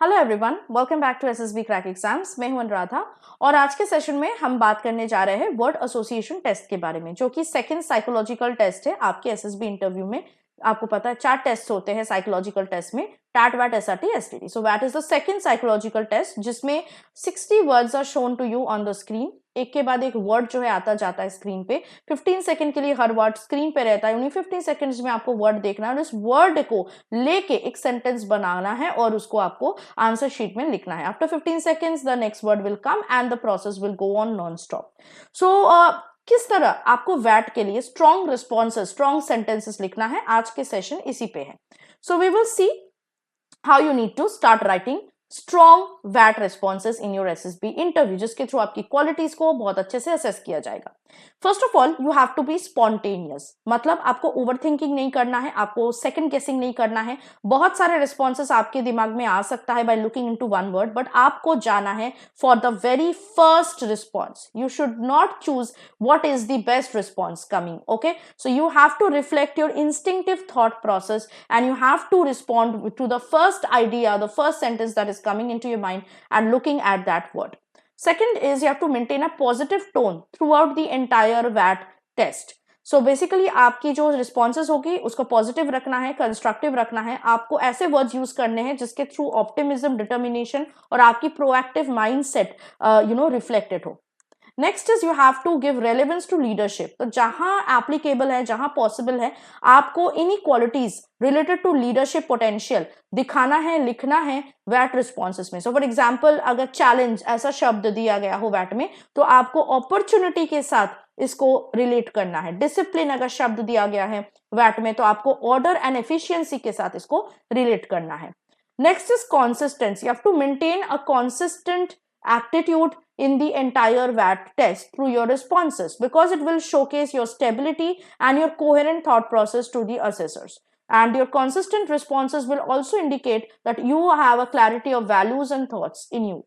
Hello everyone, welcome back to SSB crack exams. मैं हूं अनुराधा और आज के सेशन में हम बात करने जा रहे हैं वर्ड एसोसिएशन टेस्ट के बारे में, जो कि सेकंड साइकोलॉजिकल टेस्ट है आपके एसएसबी इंटरव्यू में। आपको पता है 4 टेस्ट होते हैं साइकोलॉजिकल टेस्ट में, टैट, वैट, एसआरटी, एसटीडी। सो वैट is the second psychological test जिसमें 60 words are shown to you on the screen. एक के बाद एक वर्ड जो है आता जाता है स्क्रीन पे। 15 सेकंड के लिए हर वर्ड स्क्रीन पे रहता है। उन्हीं 15 सेकंड्स में आपको वर्ड देखना है और इस वर्ड को लेके एक सेंटेंस बनाना है और उसको आपको आंसर शीट में लिखना है। After 15 seconds the next word will come and the process will go on non-stop. So किस तरह आपको वैट के लिए स्ट्रॉन्ग रिस्पॉन्सेस, स्ट्रॉन्ग सेंटेंसेस लिखना है, आज के सेशन इसी पे है। So we will see how you need to start writing strong VAT responses in your SSB interview, जिसके थ्रू आपकी क्वालिटीज को बहुत अच्छे से असेस किया जाएगा। First of all you have to be spontaneous, मतलब आपको ओवर थिंकिंग नहीं करना है, आपको सेकंड गेसिंग नहीं करना है। बहुत सारे रिस्पॉन्सेस आपके दिमाग में आ सकता है by looking into one word, but आपको जाना है for the very first response. You should not choose what is the best response coming. Okay, so you have to reflect your instinctive thought process and you have to respond to the first idea, the first sentence that is coming into your mind and looking at that word. Second is you have to maintain a positive tone throughout the entire VAT test. So basically आपकी जो responses होगी उसको positive रखना है, constructive रखना है। आपको ऐसे वर्ड्स यूज करने हैं जिसके थ्रू ऑप्टिमिज्म, डिटर्मिनेशन और आपकी प्रोएक्टिव माइंडसेट रिफ्लेक्टेड हो। Next is you have to give relevance to leadership. तो जहां एप्लीकेबल है, जहां पॉसिबल है, आपको इन्हीं qualities related to leadership potential दिखाना है, लिखना है वैट रिस्पॉन्सेस में। सो फॉर एग्जाम्पल अगर चैलेंज ऐसा शब्द दिया गया हो वैट में, तो आपको अपॉर्चुनिटी के साथ इसको रिलेट करना है। डिसिप्लिन अगर शब्द दिया गया है वैट में, तो आपको ऑर्डर एंड एफिशिएंसी के साथ इसको रिलेट करना है। Next is consistency. You have to maintain a consistent attitude in the entire VAT test through your responses, because it will showcase your stability and your coherent thought process to the assessors. And your consistent responses will also indicate that you have a clarity of values and thoughts in you.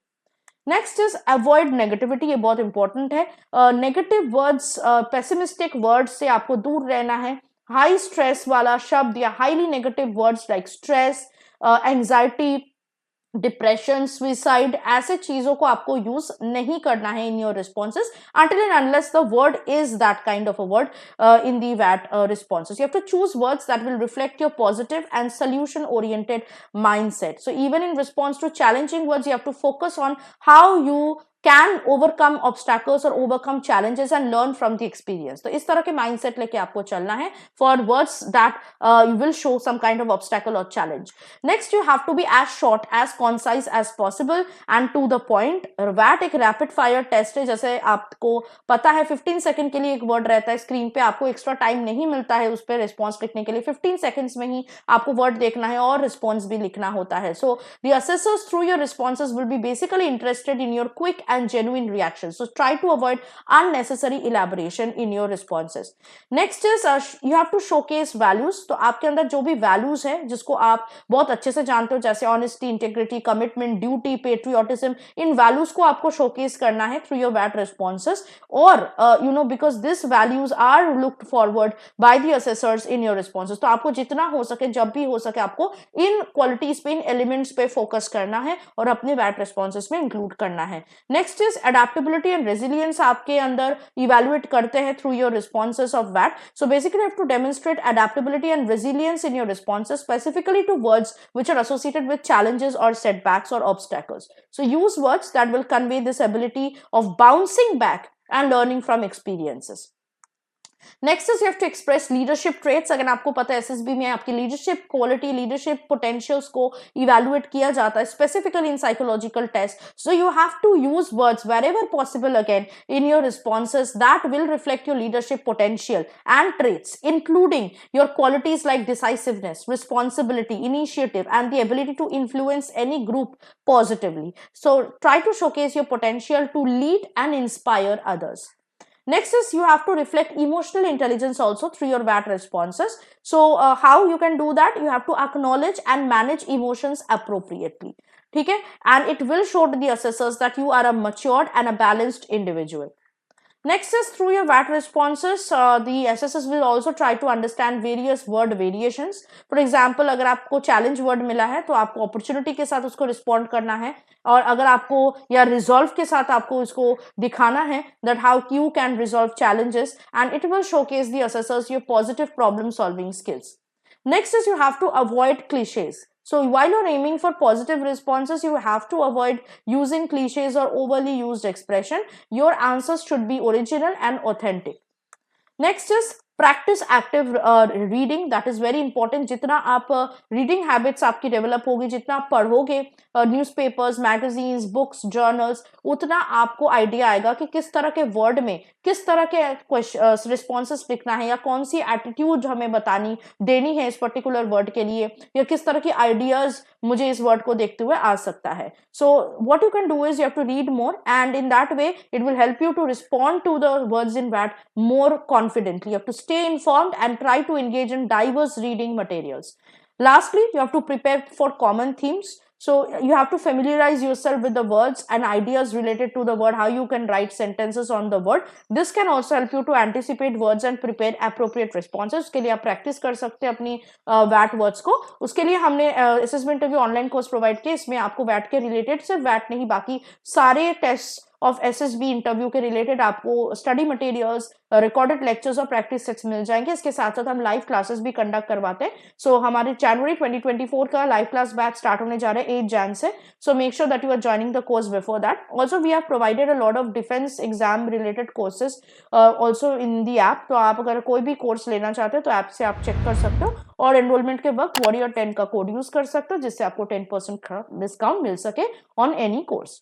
Next is avoid negativity. ये बहुत important है। Negative words, pessimistic words से आपको दूर रहना है। High stress वाला शब्द या highly negative words like stress, anxiety, depression, suicide, ऐसे चीजों को आपको यूज नहीं करना है in your responses until and unless the word is that kind of a word in the VAT responses. You have to choose words that will reflect your positive and solution oriented mindset. So even in response to challenging words, you have to focus on how you can overcome obstacles or overcome challenges and learn from the experience. तो इस तरह के mindset लेके आपको चलना है for words that you will show some kind of obstacle or challenge. Next, you have to be as short, as concise as possible and to the point. VAT एक rapid fire test है, जैसे आपको पता है 15 second के लिए एक word रहता है स्क्रीन पे, आपको एक्स्ट्रा टाइम नहीं मिलता है उस पर रिस्पॉन्स लिखने के लिए। 15 सेकंड्स में ही आपको वर्ड देखना है और रिस्पॉन्स भी लिखना होता है। So the assessors through your responses will be basically interested in your quick and genuine reactions. So try to avoid unnecessary elaboration in your responses. Next is you have to showcase values. तो आपके अंदर जो भी values है जिसको आप बहुत अच्छे से जानते हो, जैसे honesty, integrity, commitment, duty, patriotism, इन values को आपको showcase करना है through your VAT responses. और because these values are looked forward by the assessors in your responses. तो आपको जितना हो सके, जब भी हो सके, आपको इन qualities पे, इन elements पे focus करना है और अपने VAT responses में include करना है। Next is adaptability and resilience आपके अंदर इवेल्युएट करते हैं थ्रू योर रिस्पॉन्सेस ऑफ वैट। So basically have to demonstrate adaptability and resilience in your responses specifically to words which are associated with challenges और setbacks और obstacles. So use words that will convey this ability of bouncing back and learning from experiences. Next is you have to express leadership traits. अगर आपको पता है SSB में आपकी leadership quality, leadership potentials को evaluate किया जाता है specifically in psychological test. So you have to use words wherever possible again in your responses that will reflect your leadership potential and traits, including your qualities like decisiveness, responsibility, initiative, and the ability to influence any group positively. So try to showcase your potential to lead and inspire others. Next is you have to reflect emotional intelligence also through your VAT responses. So how you can do that? You have to acknowledge and manage emotions appropriately. ठीक है? And it will show to the assessors that you are a matured and a balanced individual. Next is through your VAT responses, the SSS will also try to understand various word variations. For example, अगर आपको challenge word मिला है तो आपको opportunity के साथ उसको respond करना है, और अगर आपको या resolve के साथ आपको इसको दिखाना है that how you can resolve challenges, and it will showcase the assessors your positive problem solving skills. Next is you have to avoid cliches. So while you're aiming for positive responses, you have to avoid using cliches or overly used expression. Your answers should be original and authentic. Next is practice active reading. That is very important. जितना आप reading habits आपकी develop होगी, जितना आप पढ़ोगे newspapers, magazines, books, journals, उतना आपको idea आएगा कि किस तरह के word में किस तरह के responses लिखना है, या कौन सी attitude हमें बतानी देनी है इस particular word के लिए, या किस तरह की ideas मुझे इस word को देखते हुए आ सकता है. So what you can do is you have to read more, and in that way it will help you to respond to the words in VAT more confidently. You have to stay informed and try to engage in diverse reading materials. Lastly, you have to prepare for common themes. So you have to familiarize yourself with the words and ideas related to the word, how you can write sentences on the word. This can also help you to anticipate words and prepare appropriate responses. उसके लिए आप practice कर सकते हैं अपनी VAT words को. उसके लिए हमने assessment interview online course provide किया. इसमें आपको VAT के related सिर्फ VAT नहीं, बाकी सारे tests ऑफ SSB इंटरव्यू के रिलेटेड आपको स्टडी मटेरियल्स, रिकॉर्डेड लेक्चर्स और प्रैक्टिस सेट्स मिल जाएंगे. इसके साथ साथ हम लाइव क्लासेस भी कंडक्ट करवाते हैं. सो हमारे जनवरी 2024 का लाइव क्लास बैच स्टार्ट होने जा रहा है 8 जैन से. So make sure that you are joining the course before that. Also we have provided a lot of defence exam related courses also in the app. तो आप अगर कोई भी कोर्स लेना चाहते हो तो ऐप से आप चेक कर सकते हो, और एनरोलमेंट के वक्त वॉरियर 10 का कोड यूज कर सकते हो, जिससे आपको 10% डिस्काउंट मिल सके on any course.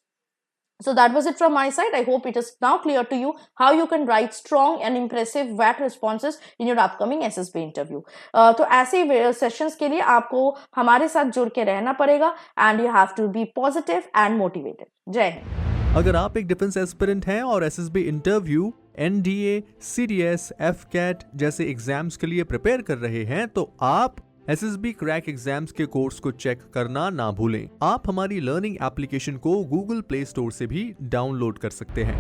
So that was it from my side. I hope it is now clear to you how you can write strong and impressive VAT responses in your upcoming SSB interview. तो ऐसे sessions के लिए आपको हमारे साथ जुड़ के रहना पड़ेगा, and you have to be positive and motivated. जय हिंद. अगर आप एक डिफेंस एस्पिरेंट हैं और SSB interview, NDA, CDS, FCAT जैसे एग्जाम्स के लिए प्रिपेयर कर रहे हैं, तो आप SSB क्रैक एग्जाम्स के कोर्स को चेक करना ना भूलें. आप हमारी लर्निंग एप्लीकेशन को गूगल प्ले स्टोर से भी डाउनलोड कर सकते हैं.